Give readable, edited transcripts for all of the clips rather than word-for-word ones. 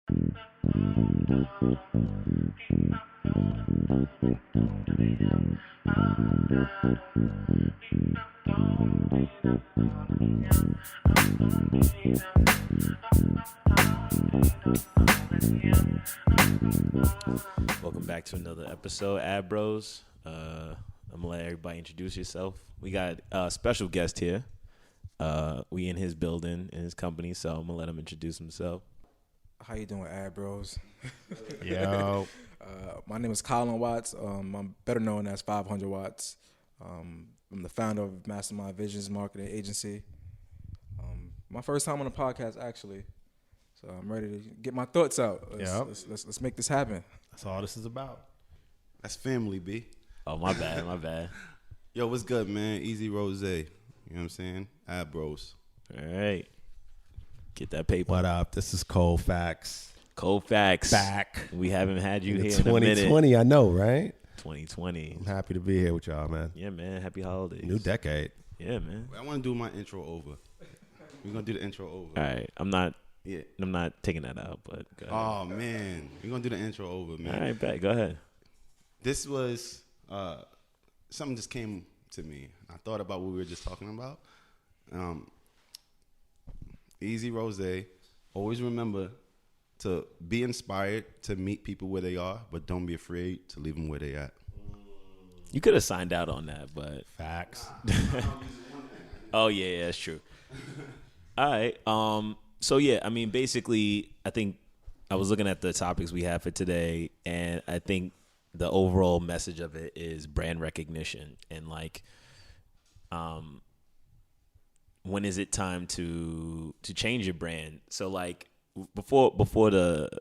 Welcome back to another episode, Ad Bros. I'm gonna let everybody introduce yourself. We got a special guest here. We in his building, in his company, so I'm gonna let him introduce himself. How you doing, Ad Bros? Yo. My name is Colin Watts. I'm better known as 500 Watts. I'm the founder of Mastermind Visions Marketing Agency. My first time on the podcast, actually. So I'm ready to get my thoughts out. Let's make this happen. That's all this is about. That's family, B. Oh, my bad. Yo, what's good, man? Easy Rose. You know what I'm saying? Ad Bros. All right. Get that paper. What up? This is Cold Facts. Cold Facts. Back. We haven't had you here in a 2020, minute. I know, right? 2020. I'm happy to be here with y'all, man. Yeah, man. Happy holidays. New decade. Yeah, man. I want to do my intro over. We're going to do the intro over. All right. I'm not Yeah. taking that out, but go ahead. Oh, man. We're going to do the intro over, man. All right, bet. Go ahead. This was, something just came to me. I thought about what we were just talking about. Easy Rose. Always remember to be inspired to meet people where they are, but don't be afraid to leave them where they at. You could have signed out on that, but Facts. oh yeah, that's true. All right. So yeah, I mean, basically, I think I was looking at the topics we have for today, and I think the overall message of it is brand recognition and like, when is it time to change your brand? So like before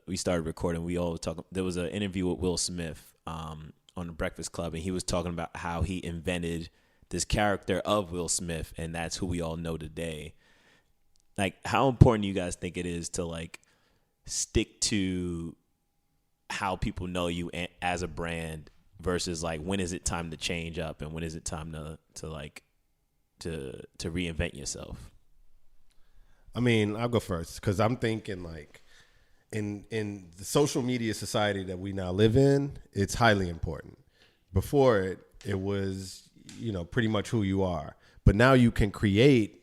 we started recording, we all talk. There was an interview with Will Smith on the Breakfast Club, and he was talking about how he invented this character of Will Smith, and that's who we all know today. Like, how important do you guys think it is to like stick to how people know you as a brand versus like when is it time to change up and when is it time to reinvent yourself? I mean, I'll go first because I'm thinking like in the social media society that we now live in, it's highly important. Before it was, pretty much who you are. But now you can create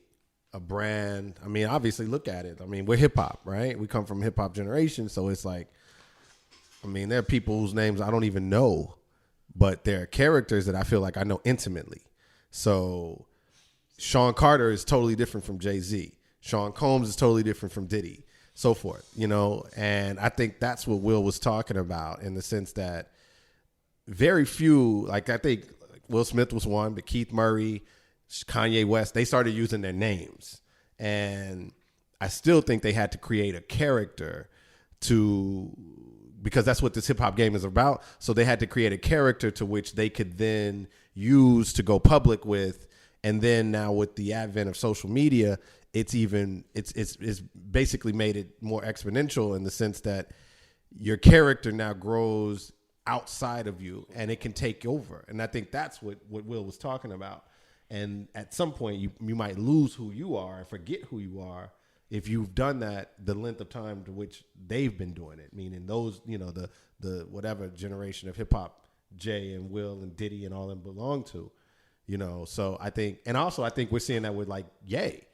a brand. I mean, obviously, look at it. I mean, we're hip hop, right? We come from hip hop generation, so it's like, I mean, there are people whose names I don't even know, but they're characters that I feel like I know intimately. So Sean Carter is totally different from Jay-Z. Sean Combs is totally different from Diddy, so forth, and I think that's what Will was talking about in the sense that very few, like I think Will Smith was one, but Keith Murray, Kanye West, they started using their names. And I still think they had to create a character because that's what this hip hop game is about. So they had to create a character to which they could then use to go public with. And then now with the advent of social media, it's basically made it more exponential in the sense that your character now grows outside of you and it can take over. And I think that's what Will was talking about. And at some point you might lose who you are and forget who you are if you've done that the length of time to which they've been doing it. Meaning those, the whatever generation of hip hop Jay and Will and Diddy and all them belong to. So I think we're seeing that with like Ye.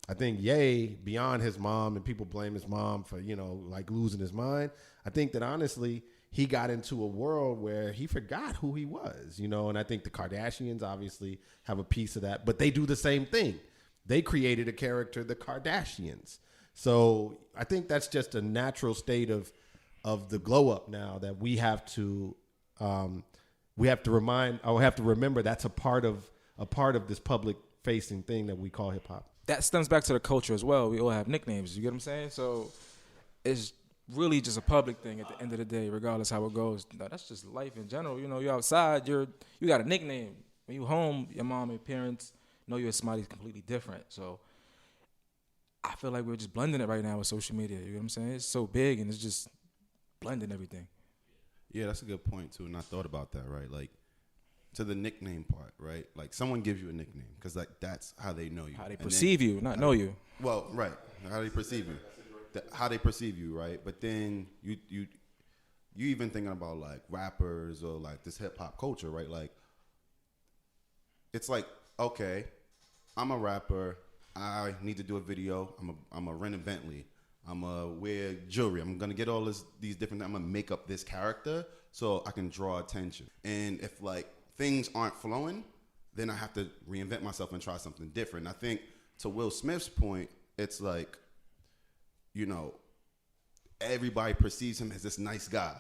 I think Ye, beyond his mom, and people blame his mom for, like losing his mind. I think that honestly, he got into a world where he forgot who he was, and I think the Kardashians obviously have a piece of that, but they do the same thing. They created a character, the Kardashians. So I think that's just a natural state of the glow up now that we have to remember that's a part of this public facing thing that we call hip hop. That stems back to the culture as well. We all have nicknames. You get what I'm saying? So it's really just a public thing at the end of the day, regardless how it goes. No, that's just life in general. You're outside, you got a nickname. When you home, your mom and parents know you as somebody completely different. So I feel like we're just blending it right now with social media. You know what I'm saying? It's so big and it's just blending everything. Yeah, that's a good point too. And I thought about that, right? Like to the nickname part, right? Like someone gives you a nickname because like that's how they know you. How they perceive you, not know you. Well, right. How they perceive you. how they perceive you, right? But then you even thinking about like rappers or like this hip hop culture, right? Like it's like, okay, I'm a rapper. I need to do a video. I'm a rent a Bentley. I'm a wear jewelry. I'm gonna get all these different. I'm gonna make up this character so I can draw attention. And if like things aren't flowing, then I have to reinvent myself and try something different. I think to Will Smith's point, it's like, you know, everybody perceives him as this nice guy.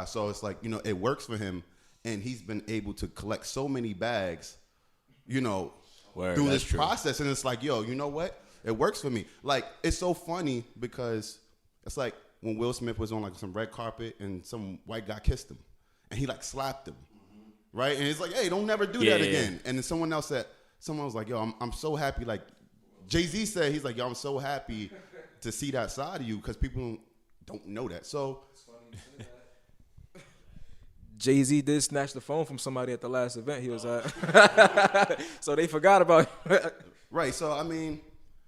So it's like, you know, it works for him, and he's been able to collect so many bags, you know, through this process. And it's like, yo, you know what? It works for me. Like, it's so funny because it's like when Will Smith was on like some red carpet and some white guy kissed him and he like slapped him. Right? And it's like, hey, don't never do that again. And then someone was like, yo, I'm so happy. Like Jay-Z said, he's like, yo, I'm so happy to see that side of you because people don't know that. So Jay-Z did snatch the phone from somebody at the last event he was at. So they forgot about it. Right. So, I mean,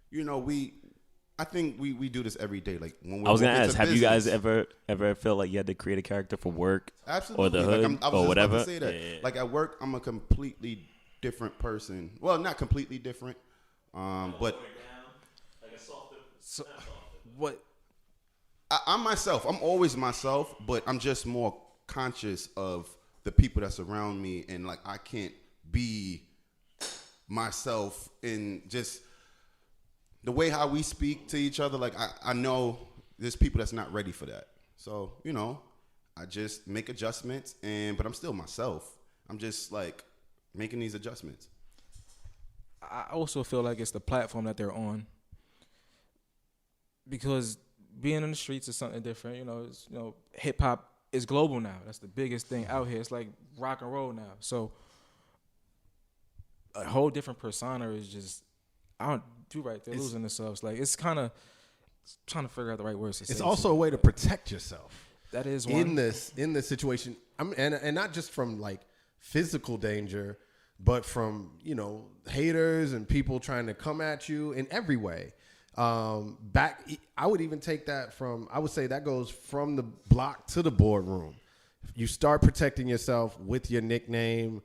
you know, I think we do this every day. Like when we're I was gonna ask, have business. you guys ever felt like you had to create a character for work? Absolutely. Or the hood, like I was or just whatever? about to say that. Yeah. Like at work, I'm a completely different person. Well, not completely different, but So, what? I'm myself. I'm always myself, but I'm just more conscious of the people that surround me, and like I can't be myself in just the way how we speak to each other. Like I know there's people that's not ready for that. So, you know, I just make adjustments, but I'm still myself. I'm just like making these adjustments. I also feel like it's the platform that they're on, because being in the streets is something different. You know, hip hop is global now. That's the biggest thing out here. It's like rock and roll now. So a whole different persona is just, you're right. They're losing themselves. Like, it's kind of trying to figure out the right words to say. It's also a way to protect yourself. That is one. In this situation. And not just from like physical danger, but from, you know, haters and people trying to come at you in every way. I would even take that I would say that goes from the block to the boardroom. You start protecting yourself with your nickname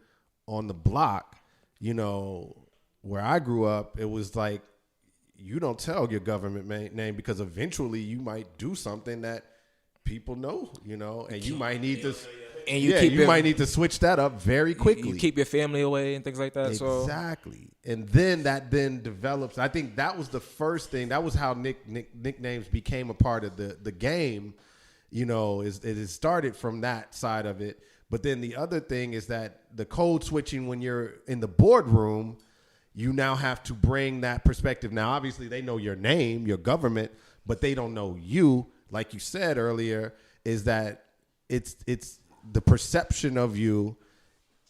on the block. You know, where I grew up, it was like, you don't tell your government name because eventually you might do something that people know, you know, and you might need to, and you might need to switch that up very quickly. You keep your family away and things like that. Exactly. And then that develops. I think that was the first thing. That was how nicknames became a part of the game. You know, it started from that side of it. But then the other thing is that the code switching when you're in the boardroom, you now have to bring that perspective. Now, obviously, they know your name, your government, but they don't know you. Like you said earlier, is that it's the perception of you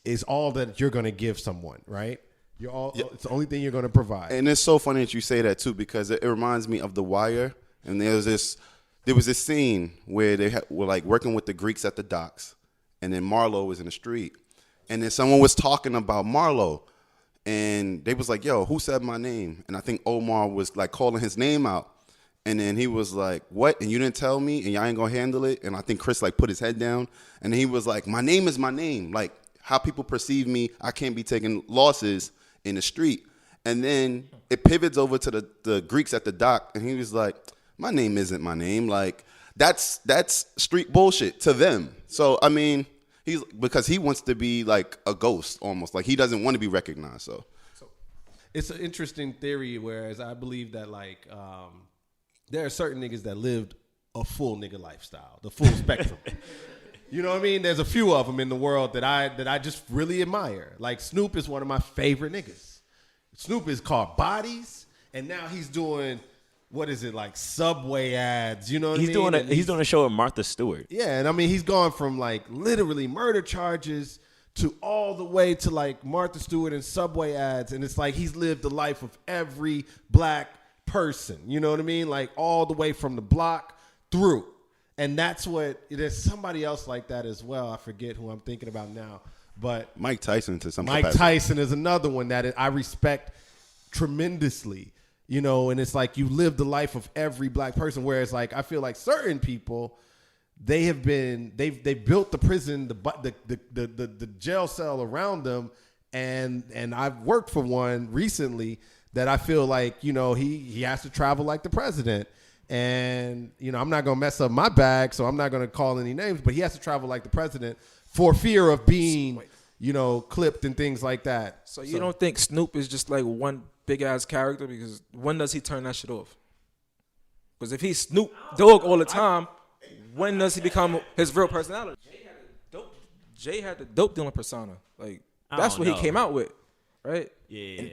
is all that you're going to give someone, right? It's the only thing you're going to provide. And it's so funny that you say that too, because it reminds me of The Wire. And there was this scene where they were like working with the Greeks at the docks, and then Marlo was in the street, and then someone was talking about Marlo, and they was like, "Yo, who said my name?" And I think Omar was like calling his name out, and then he was like, "What? And you didn't tell me? And y'all ain't gonna handle it?" And I think Chris like put his head down, and he was like, "My name is my name. Like how people perceive me, I can't be taking losses in the street." And then it pivots over to the Greeks at the dock, and he was like, "My name isn't my name. Like that's street bullshit to them." So I mean, because he wants to be like a ghost almost, like he doesn't want to be recognized. So it's an interesting theory, whereas I believe that like there are certain niggas that lived a full nigga lifestyle, the full spectrum. You know what I mean? There's a few of them in the world that I just really admire. Like Snoop is one of my favorite niggas. Snoop is called Bodies, and now he's doing, what is it, like Subway ads, you know what I mean? He's doing a show with Martha Stewart. Yeah, and I mean, he's gone from like literally murder charges to all the way to like Martha Stewart and Subway ads, and it's like he's lived the life of every black person, you know what I mean? Like all the way from the block through. And that's there's somebody else like that as well. I forget who I'm thinking about now. But Mike Tyson to some Mike capacity. Tyson is another one that I respect tremendously. and it's like you live the life of every black person. Whereas like I feel like certain people, they've built the prison, the jail cell around them, and I've worked for one recently that I feel like he has to travel like the president. And, I'm not going to mess up my bag, so I'm not going to call any names, but he has to travel like the president for fear of being, clipped and things like that. So you don't think Snoop is just like one big-ass character? Because when does he turn that shit off? Because if he's Snoop Dogg all the time, when does he become his real personality? Jay had the dope dealing persona. Like, that's what he came out with, right? Yeah. And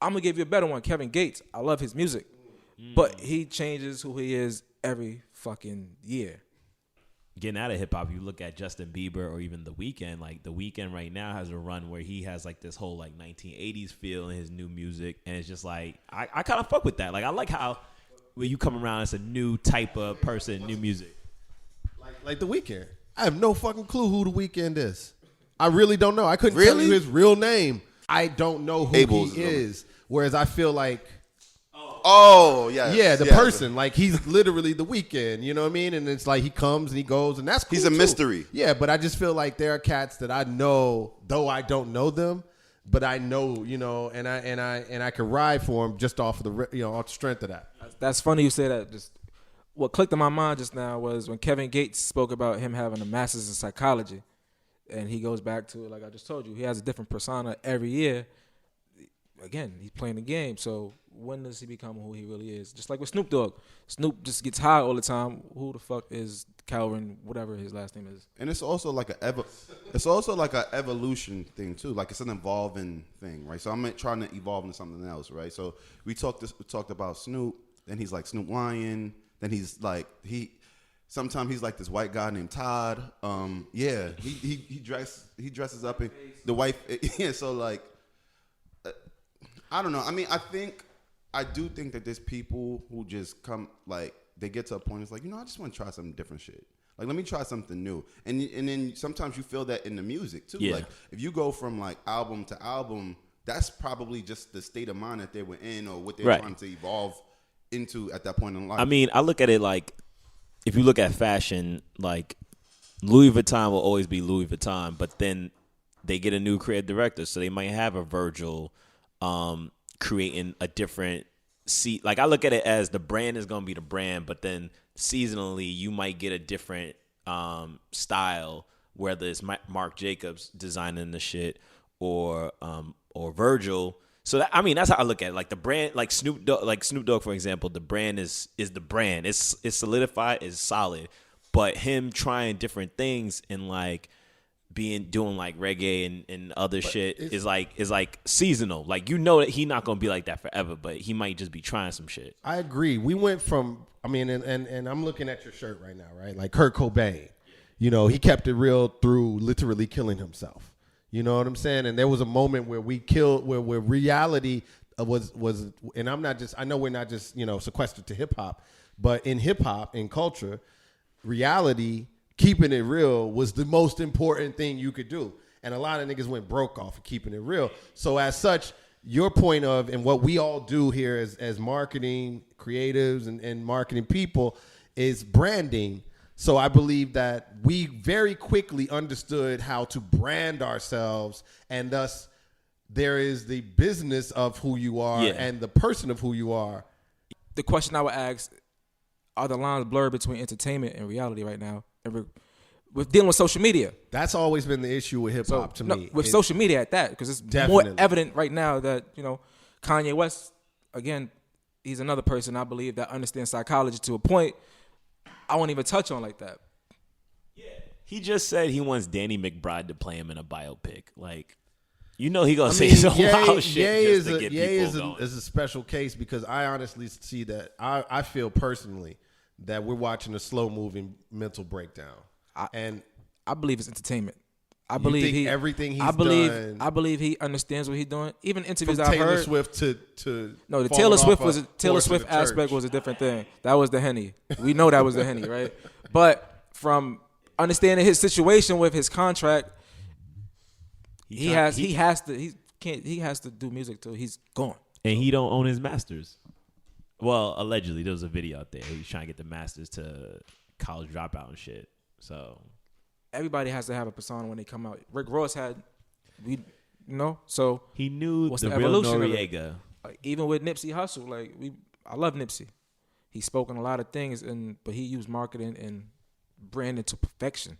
I'm going to give you a better one. Kevin Gates. I love his music. But he changes who he is every fucking year. Getting out of hip hop, you look at Justin Bieber or even The Weeknd. Like The Weeknd right now has a run where he has like this whole like 1980s feel in his new music, and it's just like I kind of fuck with that. Like I like how when you come around, it's a new type of person, new music. Like The Weeknd. I have no fucking clue who The Weeknd is. I really don't know. I couldn't tell you his real name. I don't know who he is. Whereas I feel like. Oh, yeah. Yeah, the person. Like, he's literally The Weeknd, you know what I mean? And it's like he comes and he goes, and that's cool. He's a mystery. Yeah, but I just feel like there are cats that I know, though I don't know them, but I know, and I can ride for them just off of the, off the strength of that. That's funny you say that. Just what clicked in my mind just now was when Kevin Gates spoke about him having a master's in psychology, and he goes back to it, like I just told you, he has a different persona every year. Again, he's playing the game, so when does he become who he really is? Just like with Snoop Dogg. Snoop just gets high all the time. Who the fuck is Calvin, whatever his last name is? And it's also like an evolution thing too. Like it's an evolving thing, right? So I'm trying to evolve into something else, right? So we talked about Snoop, then he's like Snoop Lion, then he's like sometimes he's like this white guy named Todd. He dresses up in the white so like I don't know. I mean, I do think that there's people who just come, like, they get to a point, it's like, I just want to try some different shit. Like, let me try something new. And then sometimes you feel that in the music, too. Yeah. Like, if you go from, like, album to album, that's probably just the state of mind that they were in or what they're trying to evolve into at that point in life. I mean, I look at it like, if you look at fashion, like, Louis Vuitton will always be Louis Vuitton, but then they get a new creative director, so they might have a Virgil creating a different like I look at it as the brand is going to be the brand, but then seasonally you might get a different style, whether it's Marc Jacobs designing the shit or Virgil. So that's how I look at it. Like the brand, like Snoop Dogg, for example, the brand is the brand. It's solidified, it's solid, but him trying different things and like doing like reggae and other shit is like seasonal. Like that he not gonna be like that forever, but he might just be trying some shit. I agree. We went from and I'm looking at your shirt right now, right? Like Kurt Cobain. He kept it real through literally killing himself. You know what I'm saying? And there was a moment where where reality was and I know we're not just, sequestered to hip hop, but in hip hop, in culture, reality, keeping it real was the most important thing you could do. And a lot of niggas went broke off of keeping it real. So as such, your point of, and what we all do here as marketing creatives and marketing people is branding. So I believe that we very quickly understood how to brand ourselves, and thus there is the business of who you are and the person of who you are. The question I would ask, are the lines blurred between entertainment and reality right now? With dealing with social media. That's always been the issue with hip-hop to me. With social media at that, because it's definitely more evident right now that, Kanye West, again, he's another person I believe that understands psychology to a point I won't even touch on like that. Yeah. He just said he wants Danny McBride to play him in a biopic. Like, he gonna say some wild shit just to get people going. Is a special case because I honestly see that I feel personally that we're watching a slow-moving mental breakdown. I believe it's entertainment. I believe everything he's done. I believe he understands what he's doing. Even interviews I've heard. Taylor Swift to no, the Taylor Swift aspect was a different thing. That was the Henny. We know that was the Henny, right? But from understanding his situation with his contract, he has to do music till he's gone. And he don't own his masters. Well, allegedly, there was a video out there. He's trying to get the masters to college dropout and shit. So everybody has to have a persona when they come out. Rick Ross had, so he knew what's the the real evolution of it? Noriega. Like, even with Nipsey Hussle, I love Nipsey. He's spoken a lot of things, but he used marketing and branding to perfection.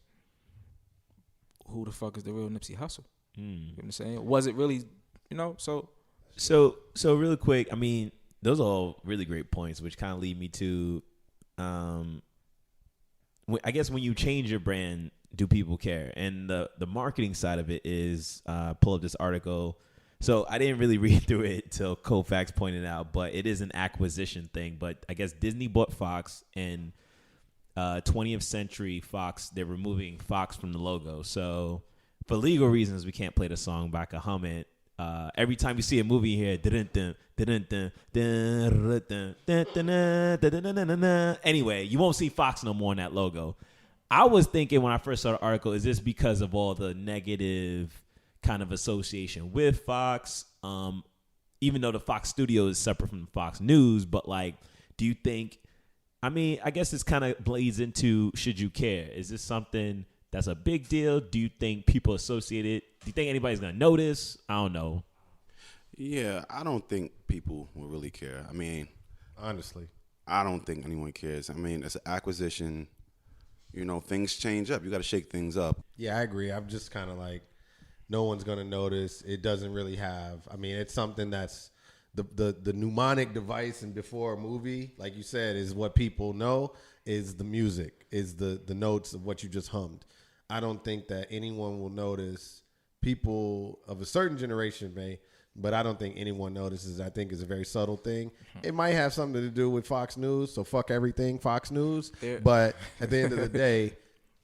Who the fuck is the real Nipsey Hussle? You know what I'm saying? Was it really, So really quick, I mean, those are all really great points, which kind of lead me to, I guess when you change your brand, do people care? And the marketing side of it is, pull up this article. So I didn't really read through it till Koufax pointed out, but it is an acquisition thing. But I guess Disney bought Fox, and 20th Century Fox, they're removing Fox from the logo. So for legal reasons, we can't play the song, but I can hum it. Every time you see a movie here, anyway, you won't see Fox no more in that logo. I was thinking when I first saw the article, is this because of all the negative kind of association with Fox? Even though the Fox studio is separate from Fox News, but do you think, I mean, I guess this kind of blades into, should you care? Is this something that's a big deal? Do you think people associate it? Do you think anybody's going to notice? I don't know. Yeah, I don't think people will really care. I mean, honestly, I don't think anyone cares. I mean, it's an acquisition. Things change up. You got to shake things up. Yeah, I agree. I'm just kind of no one's going to notice. It doesn't really have, I mean, it's something that's the mnemonic device, and before a movie, like you said, is what people know, is the music, is the notes of what you just hummed. I don't think that anyone will notice. People of a certain generation may, but I don't think anyone notices. I think it's a very subtle thing. It might have something to do with Fox News, so fuck everything Fox News. But at the end of the day,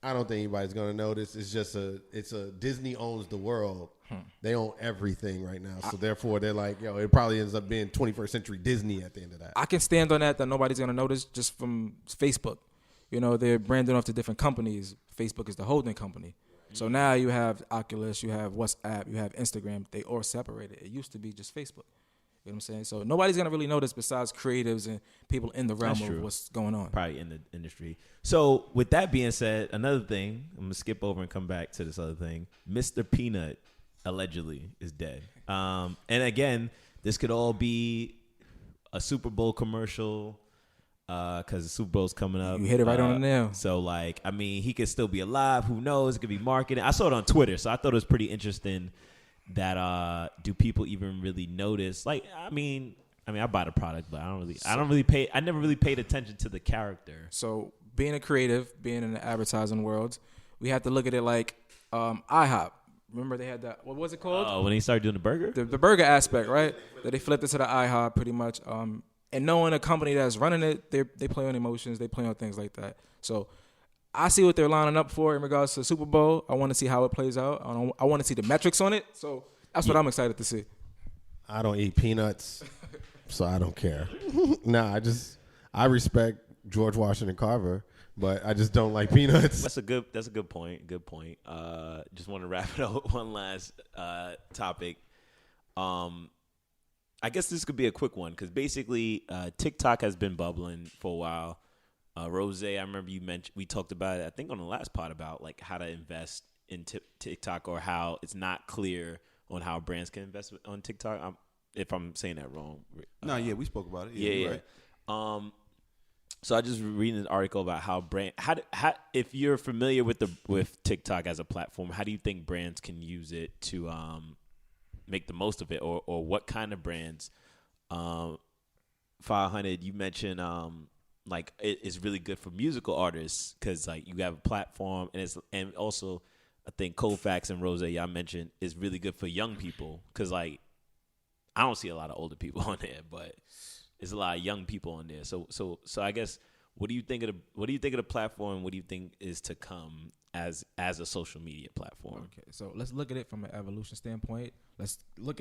I don't think anybody's going to notice. It's just Disney owns the world. They own everything right now. So therefore, they're it probably ends up being 21st century Disney at the end of that. I can stand on that nobody's going to notice just from Facebook. They're branding off to different companies. Facebook is the holding company. So now you have Oculus, you have WhatsApp, you have Instagram. They all separated. It used to be just Facebook. You know what I'm saying? So nobody's going to really notice besides creatives and people in the realm of what's going on. Probably in the industry. So with that being said, another thing, I'm going to skip over and come back to this other thing. Mr. Peanut allegedly is dead. And again, this could all be a Super Bowl commercial, because the Super Bowl's coming up. You hit it right on the nail. So, I mean, he could still be alive. Who knows? It could be marketing. I saw it on Twitter, so I thought it was pretty interesting that do people even really notice? I mean, I buy the product, but I never really paid attention to the character. So, being a creative, being in the advertising world, we have to look at it like IHOP. Remember they had that, what was it called? Oh, when he started doing the burger? The burger aspect, right? That they flipped it to the IHOP pretty much. And knowing a company that's running it, they play on emotions, they play on things like that. So I see what they're lining up for in regards to the Super Bowl. I want to see how it plays out. I want to see the metrics on it. So that's what I'm excited to see. I don't eat peanuts, so I don't care. I respect George Washington Carver, but I just don't like peanuts. That's a good point. Good point. Just want to wrap it up with one last topic. I guess this could be a quick one because basically TikTok has been bubbling for a while. Rose, I remember we talked about it, I think on the last pod about how to invest in TikTok, or how it's not clear on how brands can invest on TikTok. If I'm saying that wrong. We spoke about it. Yeah. Right. So I just reading an article about how if you're familiar with TikTok as a platform, how do you think brands can use it to make the most of it, or what kind of brands? 500, you mentioned it's really good for musical artists because you have a platform, and also I think Koufax and Rose, y'all mentioned, is really good for young people because I don't see a lot of older people on there, but there's a lot of young people on there. So I guess what do you think of the platform? What do you think is to come as a social media platform? Okay, so let's look at it from an evolution standpoint. Let's look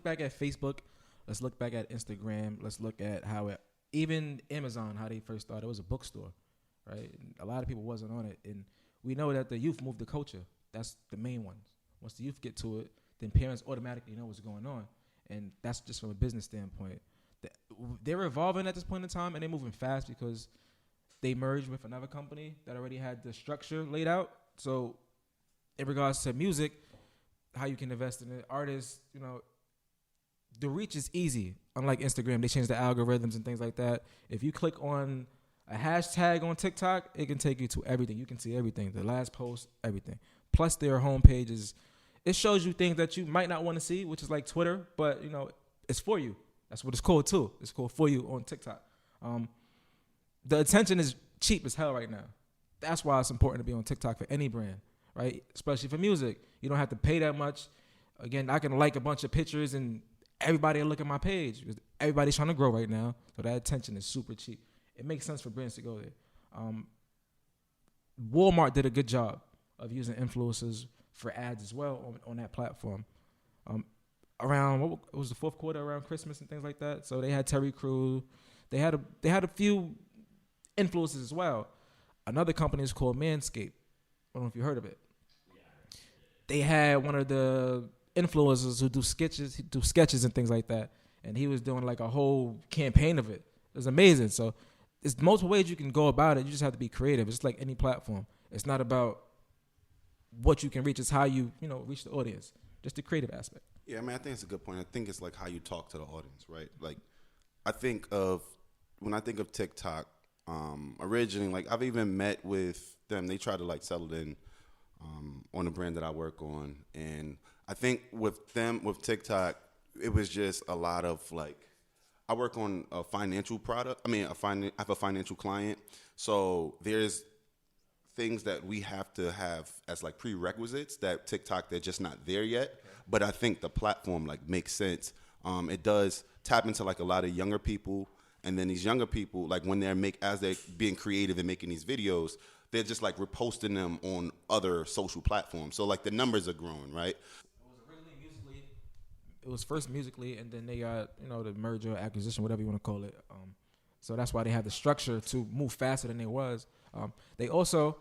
back at Facebook. Let's look back at Instagram. Let's look at how even Amazon, how they first started. It was a bookstore, right? And a lot of people wasn't on it, and we know that the youth move the culture. That's the main one. Once the youth get to it, then parents automatically know what's going on, and that's just from a business standpoint. they're evolving at this point in time, and they're moving fast because they merged with another company that already had the structure laid out. So in regards to music, how you can invest in it, artists, the reach is easy. Unlike Instagram, they changed the algorithms and things like that. If you click on a hashtag on TikTok, it can take you to everything. You can see everything, the last post, everything. Plus their homepage it shows you things that you might not want to see, which is like Twitter, but it's for you. That's what it's called too. It's called for you on TikTok. The attention is cheap as hell right now. That's why it's important to be on TikTok for any brand, right? Especially for music. You don't have to pay that much. Again, I can like a bunch of pictures and everybody will look at my page. Everybody's trying to grow right now, so that attention is super cheap. It makes sense for brands to go there. Walmart did a good job of using influencers for ads as well on that platform. Around what was the fourth quarter, around Christmas and things like that. So they had Terry Crews. They had a few influencers as well. Another company is called Manscaped. I don't know if you heard of it. They had one of the influencers who do sketches and things like that, and he was doing like a whole campaign of it. It was amazing. So there's multiple ways you can go about it. You just have to be creative. It's like any platform. It's not about what you can reach. It's how you reach the audience. Just the creative aspect. Yeah, I mean, I think it's a good point. I think it's like how you talk to the audience, right? Like, when I think of TikTok, originally, like I've even met with them. They try to like sell it in on the brand that I work on, and I think with TikTok, it was just a lot of like, I work on a financial product. I have a financial client, so there's things that we have to have as like prerequisites that TikTok, they're just not there yet. Okay. But I think the platform like makes sense. It does tap into like a lot of younger people, and then these younger people, like when they're being creative and making these videos, they're just like reposting them on other social platforms. So like the numbers are growing, right? It was first Musically, and then they got the merger, acquisition, whatever you want to call it. So that's why they have the structure to move faster than they was. They also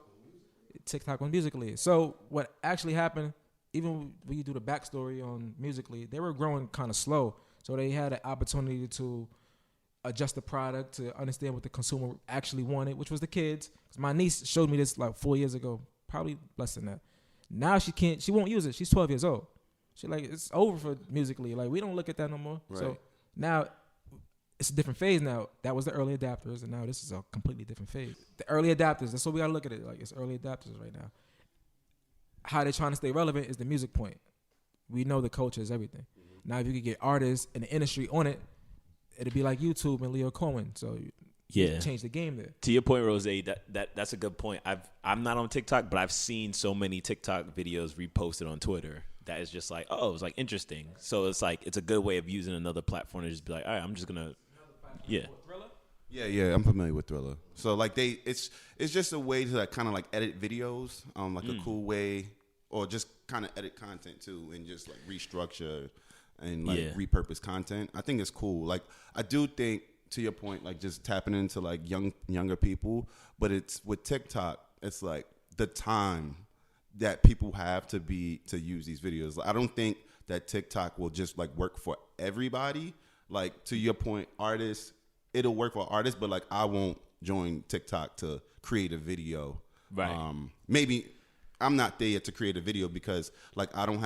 TikTok on Musically. So what actually happened, even when you do the backstory on Musically, they were growing kind of slow. So they had an opportunity to adjust the product to understand what the consumer actually wanted, which was the kids. 'Cause my niece showed me this like 4 years ago, probably less than that. Now she won't use it. She's 12 years old. She like, it's over for Musically. Like, we don't look at that no more. Right. So now it's a different phase now. That was the early adapters, and now this is a completely different phase. The early adapters, that's what we got to look at it. Like, it's early adapters right now. How they're trying to stay relevant is the music point. We know the culture is everything. Mm-hmm. Now, if you could get artists in the industry on it, it'd be like YouTube and Leo Cohen. So you change the game there. To your point, Rose, that's a good point. I'm not on TikTok, but I've seen so many TikTok videos reposted on Twitter that is just like, oh, it's like interesting. So it's like, it's a good way of using another platform to just be like, all right, I'm just gonna, yeah. Yeah, I'm familiar with Thriller. So like it's just a way to like kind of like edit videos, like a cool way, or just kind of edit content too, and just like restructure and like repurpose content. I think it's cool. Like I do think, to your point, like just tapping into like younger people, but it's with TikTok, it's like the time that people have to use these videos. I don't think that TikTok will just like work for everybody. Like to your point, artists, it'll work for artists, but like I won't join TikTok to create a video. Right. Maybe I'm not there to create a video because like I'm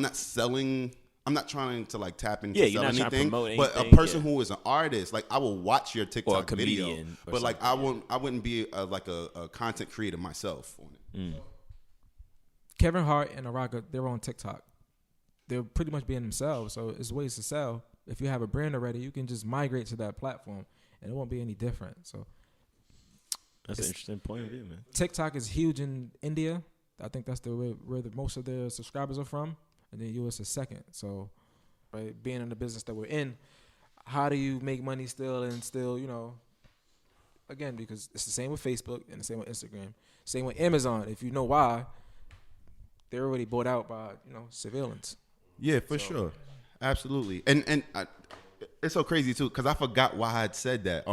not trying to like tap into sell anything. But a person who is an artist, like I will watch your TikTok video, but like I wouldn't be a content creator myself on it. Mm. Kevin Hart and Araka, they're on TikTok. They're pretty much being themselves, so it's ways to sell. If you have a brand already, you can just migrate to that platform, and it won't be any different. So that's an interesting point of view, man. TikTok is huge in India. I think that's where most of their subscribers are from, and then US is second. So, right, being in the business that we're in, how do you make money still, again, because it's the same with Facebook and the same with Instagram, same with Amazon. If you know why, they're already bought out by surveillance. Yeah, for sure. Absolutely. And it's so crazy too, because I forgot why I had said that.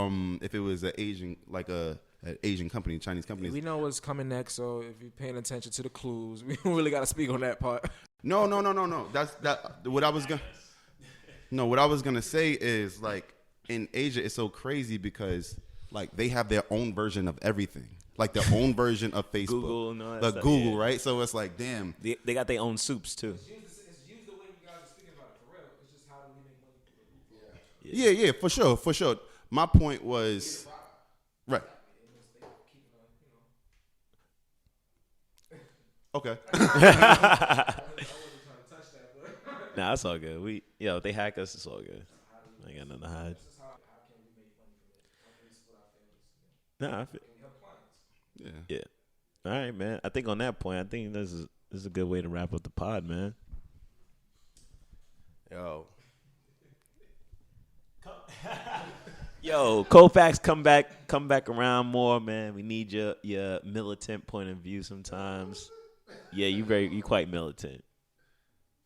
If it was an Asian company, Chinese company. We know what's coming next, so if you're paying attention to the clues, we don't really got to speak on that part. No. That's what I was No, what I was gonna say is like in Asia, it's so crazy because like they have their own version of everything, like their own version of Facebook, Google and all that the stuff, Google, yeah. right? So it's like, damn, They got their own soups too. It's used the way you guys are speaking about it for real. It's just how do we make money for it? yeah, for sure. My point was, right. Okay. Nah, it's all good. If they hack us, it's all good. I ain't got nothing to hide. Nah, I feel, Yeah. yeah. All right, man. I think on that point, I think this is a good way to wrap up the pod, man. Yo, Kofax, come back around more, man. We need your militant point of view sometimes. Yeah, you quite militant.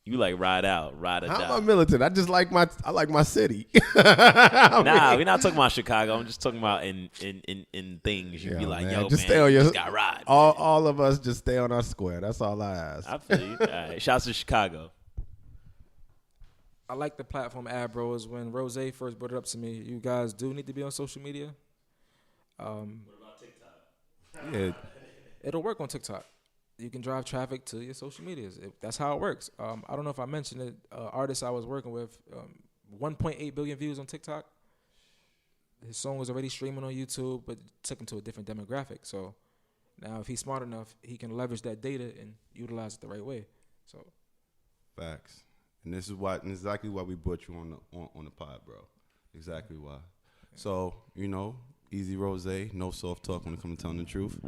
You like ride or die. How am I militant? I just like my city. Nah, we're not talking about Chicago. I'm just talking about in things. You be like, man, yo, just man, stay on you your just got ride. all of us just stay on our square. That's all I ask. I feel you. All right, shouts to Chicago. I like the platform ad bros. When Rose first brought it up to me, you guys do need to be on social media. What about TikTok? Yeah. It'll work on TikTok. You can drive traffic to your social medias. That's how it works. I don't know if I mentioned it. Artist I was working with, 1.8 billion views on TikTok. His song was already streaming on YouTube, but took him to a different demographic. So now if he's smart enough, he can leverage that data and utilize it the right way. So Facts. And this is exactly why we brought you on the pod, bro. Exactly why. So, easy rose, no soft talk when it comes to telling the truth.